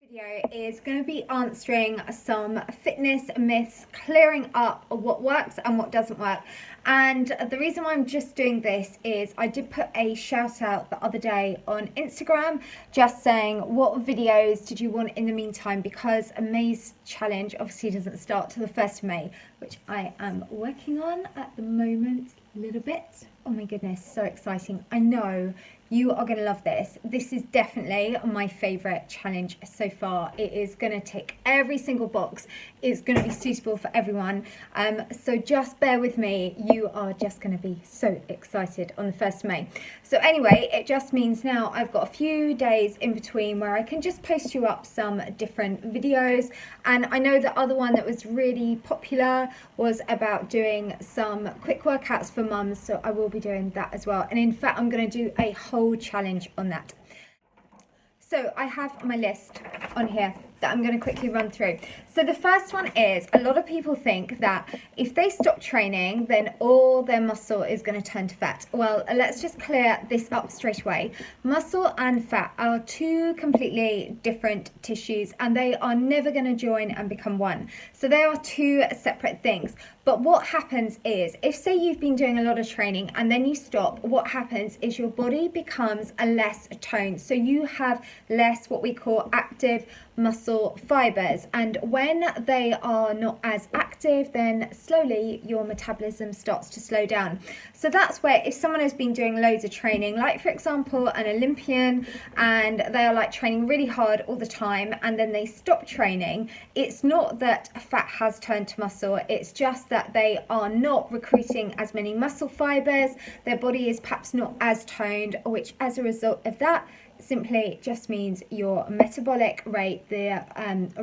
Video is going to be answering some fitness myths, clearing up what works and what doesn't work. And the reason why I'm just doing this is I did put a shout out the other day on Instagram just saying what videos did you want in the meantime, because a May's challenge obviously doesn't start till the 1st of May, which I am working on at the moment a little bit. Oh my goodness, so exciting. I know you are going to love this. This is definitely my favourite challenge so far. It is going to tick every single box. It's going to be suitable for everyone. So just bear with me. You are just going to be so excited on the 1st of May. So anyway, it just means now I've got a few days in between where I can just post you up some different videos. And I know the other one that was really popular was about doing some quick workouts for mums. So I will be doing that as well. And in fact, I'm going to do a whole challenge on that. So I have my list on here that I'm going to quickly run through. So the first one is, a lot of people think that if they stop training, then all their muscle is going to turn to fat. Well, let's just clear this up straight away. Muscle and fat are two completely different tissues, and they are never going to join and become one. So they are two separate things. But what happens is, if say you've been doing a lot of training and then you stop, what happens is your body becomes a less toned. So you have less what we call active muscle fibers, and when they are not as active, then slowly your metabolism starts to slow down. So that's where, if someone has been doing loads of training, like for example an Olympian, and they are like training really hard all the time and then they stop training, it's not that fat has turned to muscle, it's just that they are not recruiting as many muscle fibers, their body is perhaps not as toned, which as a result of that simply just means your metabolic rate, the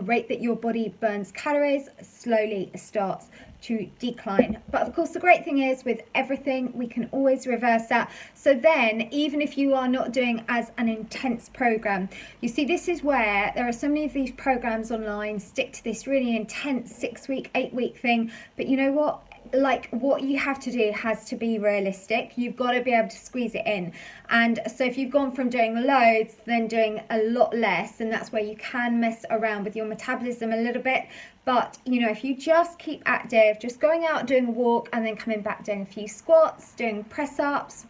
rate that your body burns calories, slowly starts to decline. But of course the great thing is, with everything we can always reverse that. So then even if you are not doing as an intense program, you see, this is where there are so many of these programs online stick to this really intense 6-week 8-week thing, but you know what, like what you have to do has to be realistic. You've got to be able to squeeze it in. And so if you've gone from doing loads then doing a lot less, and that's where you can mess around with your metabolism a little bit. But you know, if you just keep active, just going out doing a walk and then coming back doing a few squats, doing press ups,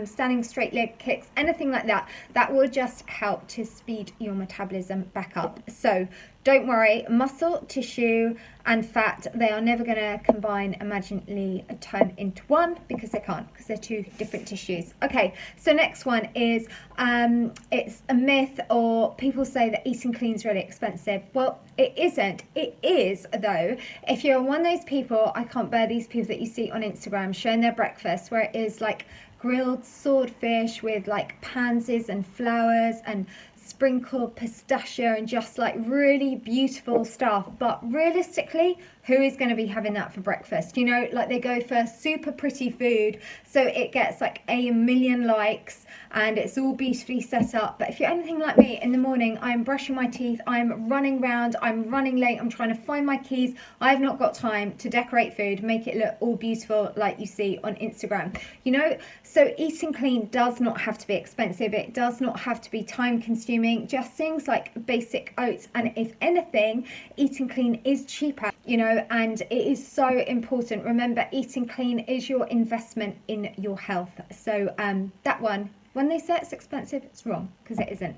standing straight leg kicks, anything like that, that will just help to speed your metabolism back up. So don't worry, muscle, tissue and fat, they are never going to combine, imaginally turn into one, because they can't, because they're two different tissues. Okay, so next one is, it's a myth, or people say that eating clean is really expensive. Well, it isn't. It is though. If you're one of those people, I can't bear these people that you see on Instagram showing their breakfast, where it is like grilled swordfish with like pansies and flowers and sprinkled pistachio and just like really beautiful stuff. But realistically, who is going to be having that for breakfast? You know, like they go for super pretty food, so it gets like a million likes and it's all beautifully set up. But if you're anything like me, in the morning I'm brushing my teeth, I'm running around, I'm running late, I'm trying to find my keys, I've not got time to decorate food, make it look all beautiful like you see on Instagram, you know. So eating clean does not have to be expensive, it does not have to be time consuming. Just things like basic oats, and if anything, eating clean is cheaper, you know. And it is so important. Remember, eating clean is your investment in your health. So that one, when they say it's expensive, it's wrong, because it isn't.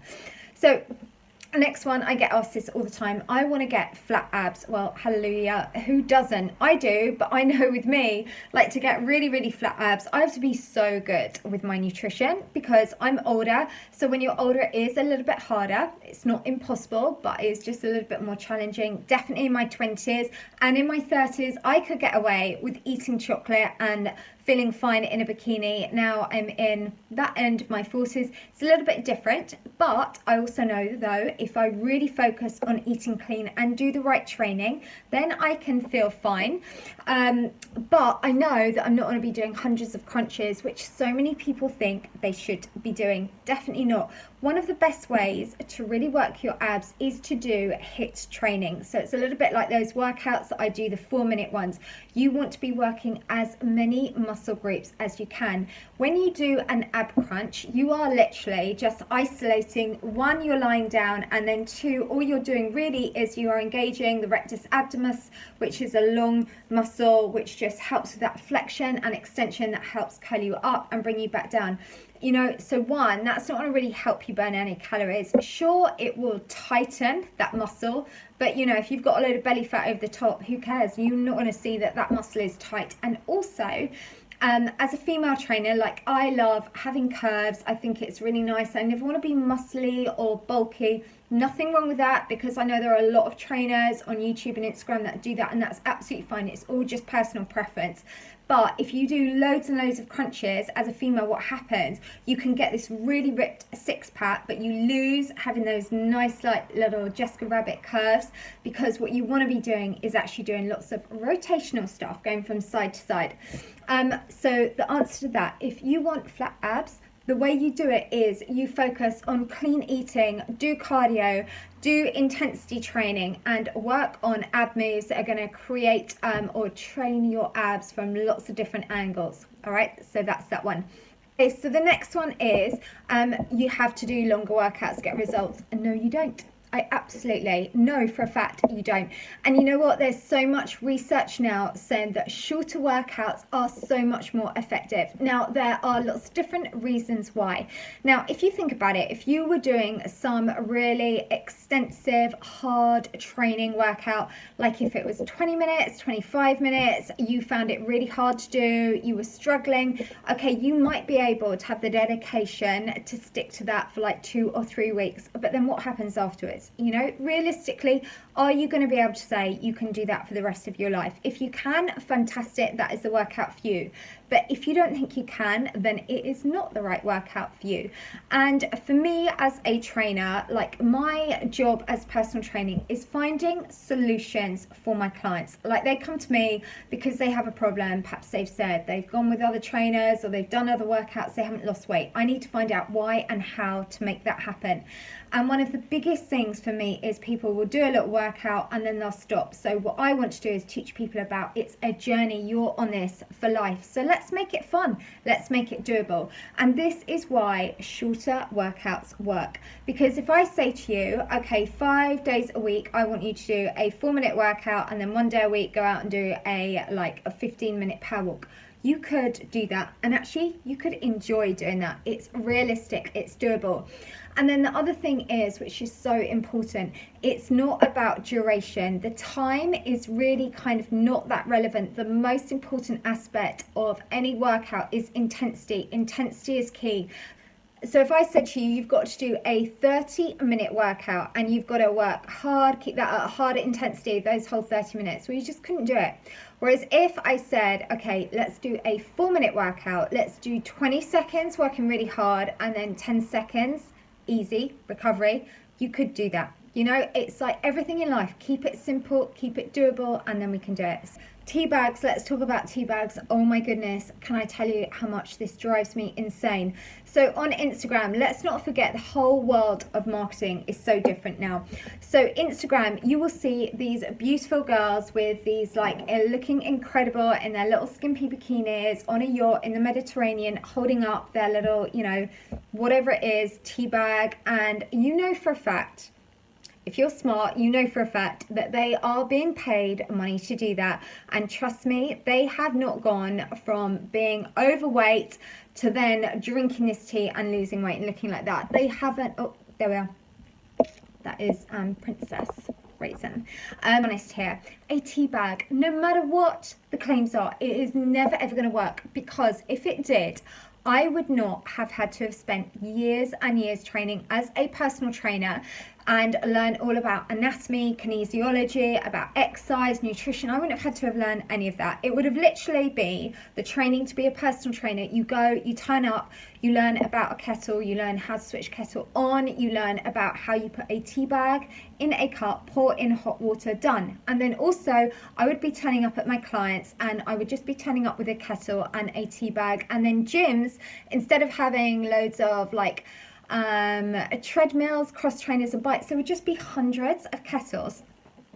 So next one, I get asked this all the time. I want to get flat abs. Well, hallelujah, who doesn't? I do, but I know with me, like to get really, really flat abs, I have to be so good with my nutrition, because I'm older. So when you're older, it is a little bit harder. It's not impossible, but it's just a little bit more challenging. Definitely in my 20s and in my 30s, I could get away with eating chocolate and feeling fine in a bikini. Now I'm in that end of my 40s. It's a little bit different, but I also know though, if I really focus on eating clean and do the right training, then I can feel fine. But I know that I'm not going to be doing hundreds of crunches, which so many people think they should be doing. Definitely not. one of the best ways to really work your abs is to do HIIT training. So it's a little bit like those workouts that I do, the 4-minute ones. You want to be working as many muscle groups as you can. When you do an ab crunch, you are literally just isolating, one, you're lying down, and then two, all you're doing really is you are engaging the rectus abdominis, which is a long muscle which just helps with that flexion and extension that helps curl you up and bring you back down. You know, so one, that's not going to really help you burn any calories. Sure, it will tighten that muscle, but you know, if you've got a load of belly fat over the top, who cares? You're not going to see that that muscle is tight. And also, as a female trainer, like, I love having curves. I think it's really nice. I never want to be muscly or bulky. Nothing wrong with that, because I know there are a lot of trainers on YouTube and Instagram that do that, and that's absolutely fine. It's all just personal preference. But if you do loads and loads of crunches as a female, what happens? You can get this really ripped six-pack, but you lose having those nice, like, little Jessica Rabbit curves, because what you want to be doing is actually doing lots of rotational stuff, going from side to side. So the answer to that, if you want flat abs, the way you do it is you focus on clean eating, do cardio, do intensity training, and work on ab moves that are going to create or train your abs from lots of different angles. All right, so that's that one. Okay, so the next one is you have to do longer workouts to get results. And no, you don't. I absolutely know for a fact you don't. And you know what? There's so much research now saying that shorter workouts are so much more effective. Now, there are lots of different reasons why. Now, if you think about it, if you were doing some really extensive, hard training workout, like if it was 20 minutes, 25 minutes, you found it really hard to do, you were struggling, okay, you might be able to have the dedication to stick to that for like 2 or 3 weeks. But then what happens afterwards? You know, realistically, are you going to be able to say you can do that for the rest of your life? If you can, fantastic, that is the workout for you. But if you don't think you can, then it is not the right workout for you. And for me as a trainer, like, my job as personal training is finding solutions for my clients. Like, they come to me because they have a problem. Perhaps they've said they've gone with other trainers or they've done other workouts, they haven't lost weight. I need to find out why and how to make that happen. And one of the biggest things for me is people will do a little workout and then they'll stop. So what I want to do is teach people about it's a journey. You're on this for life. So let's make it fun. Let's make it doable. And this is why shorter workouts work. Because if I say to you, okay, 5 days a week, I want you to do a 4-minute workout, and then 1 day a week, go out and do a 15-minute power walk. You could do that, and actually you could enjoy doing that. It's realistic, it's doable. And then the other thing is, which is so important, it's not about duration. The time is really kind of not that relevant. The most important aspect of any workout is intensity. Intensity is key. So if I said to you, you've got to do a 30-minute workout and you've got to work hard, keep that at a hard intensity, those whole 30 minutes, well, you just couldn't do it. Whereas if I said, okay, let's do a 4-minute workout, let's do 20 seconds working really hard and then 10 seconds, easy, recovery, you could do that. You know, it's like everything in life, keep it simple, keep it doable, and then we can do it. Tea bags, let's talk about tea bags. Oh my goodness, can I tell you how much this drives me insane? So on Instagram, let's not forget the whole world of marketing is so different now. So Instagram, you will see these beautiful girls with these looking incredible in their little skimpy bikinis on a yacht in the Mediterranean, holding up their little, whatever it is, tea bag. And you know for a fact, if you're smart, you know for a fact that they are being paid money to do that. And trust me, they have not gone from being overweight to then drinking this tea and losing weight and looking like that. They haven't. Oh, there we are. That is Princess Raisin. Honest here, a tea bag, no matter what the claims are, it is never ever going to work, because if it did, I would not have had to have spent years and years training as a personal trainer and learn all about anatomy, kinesiology, about exercise, nutrition. I wouldn't have had to have learned any of that. It would have literally been the training to be a personal trainer. You go, you turn up, you learn about a kettle, you learn how to switch kettle on, you learn about how you put a tea bag in a cup, pour in hot water, done. And then also I would be turning up at my clients and I would just be turning up with a kettle and a tea bag. And then gyms, instead of having loads of treadmills, cross trainers and bikes. There would just be hundreds of kettles.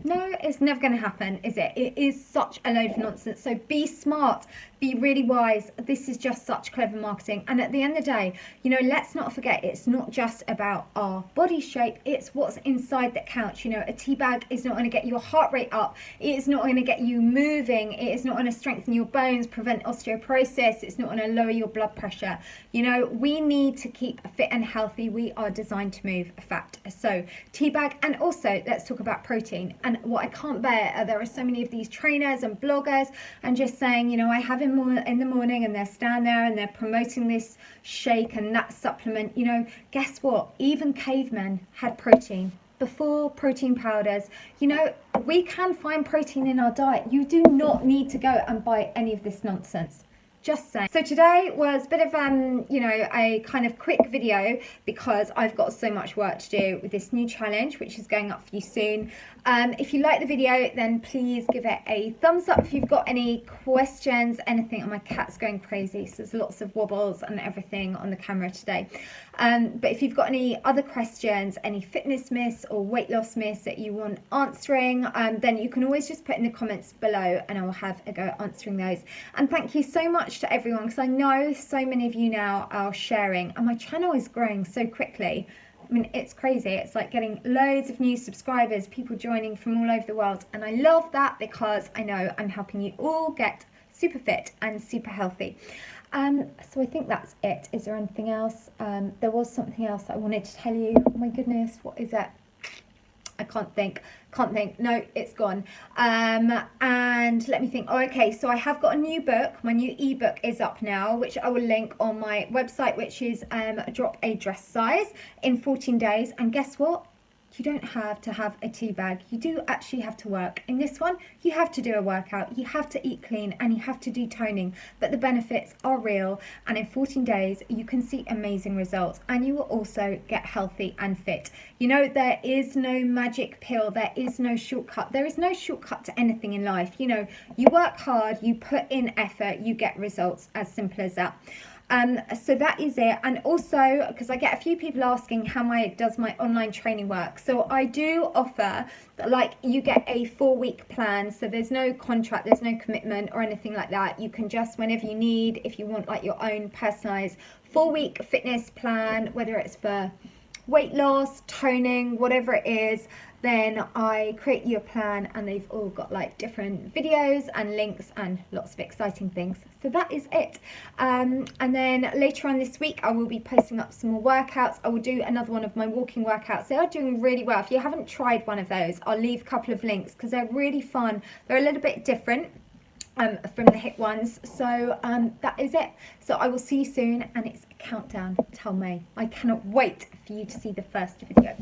No, it's never going to happen, is it? It is such a load of nonsense. So be smart, be really wise. This is just such clever marketing. And at the end of the day, you know, let's not forget, it's not just about our body shape, it's what's inside that counts. You know, a tea bag is not going to get your heart rate up. It is not going to get you moving. It is not going to strengthen your bones, prevent osteoporosis. It's not going to lower your blood pressure. You know, we need to keep fit and healthy. We are designed to move fat. So tea bag, and also let's talk about protein. And what I can't bear are there are so many of these trainers and bloggers and just saying, you know, I have in the morning, and they're standing there and they're promoting this shake and that supplement. You know, guess what? Even cavemen had protein before protein powders. You know, we can find protein in our diet. You do not need to go and buy any of this nonsense. Just saying. So today was a bit of you know, a kind of quick video because I've got so much work to do with this new challenge, which is going up for you soon. If you like the video, then please give it a thumbs up. If you've got any questions, anything. And my cat's going crazy, so there's lots of wobbles and everything on the camera today. But if you've got any other questions, any fitness myths or weight loss myths that you want answering, then you can always just put in the comments below and I will have a go answering those. And thank you so much to everyone, because I know so many of you now are sharing, and my channel is growing so quickly. I mean, it's crazy. It's like getting loads of new subscribers, people joining from all over the world. And I love that because I know I'm helping you all get super fit and super healthy. So I think that's it. Is there anything else? There was something else I wanted to tell you. Oh my goodness, what is it? I can't think. No, it's gone. And let me think. Oh, okay. So I have got a new book. My new ebook is up now, which I will link on my website, which is Drop a Dress Size in 14 days. And guess what? You don't have to have a tea bag. You do actually have to work. In this one, you have to do a workout, you have to eat clean, and you have to do toning. But the benefits are real, and in 14 days, you can see amazing results, and you will also get healthy and fit. You know, there is no magic pill. There is no shortcut. There is no shortcut to anything in life. You know, you work hard, you put in effort, you get results. As simple as that. So that is it. And also, because I get a few people asking how does my online training work. So I do offer, like, you get a 4-week plan. So there's no contract, there's no commitment or anything like that. You can just, whenever you need, if you want like your own personalized 4-week fitness plan, whether it's for weight loss, toning, whatever it is, then I create you a plan, and they've all got like different videos and links and lots of exciting things. So that is it. And then later on this week, I will be posting up some more workouts. I will do another one of my walking workouts. They are doing really well. If you haven't tried one of those, I'll leave a couple of links because they're really fun. They're a little bit different from the HIIT ones. So that is it. So I will see you soon, and it's a countdown till May. I cannot wait for you to see the first video.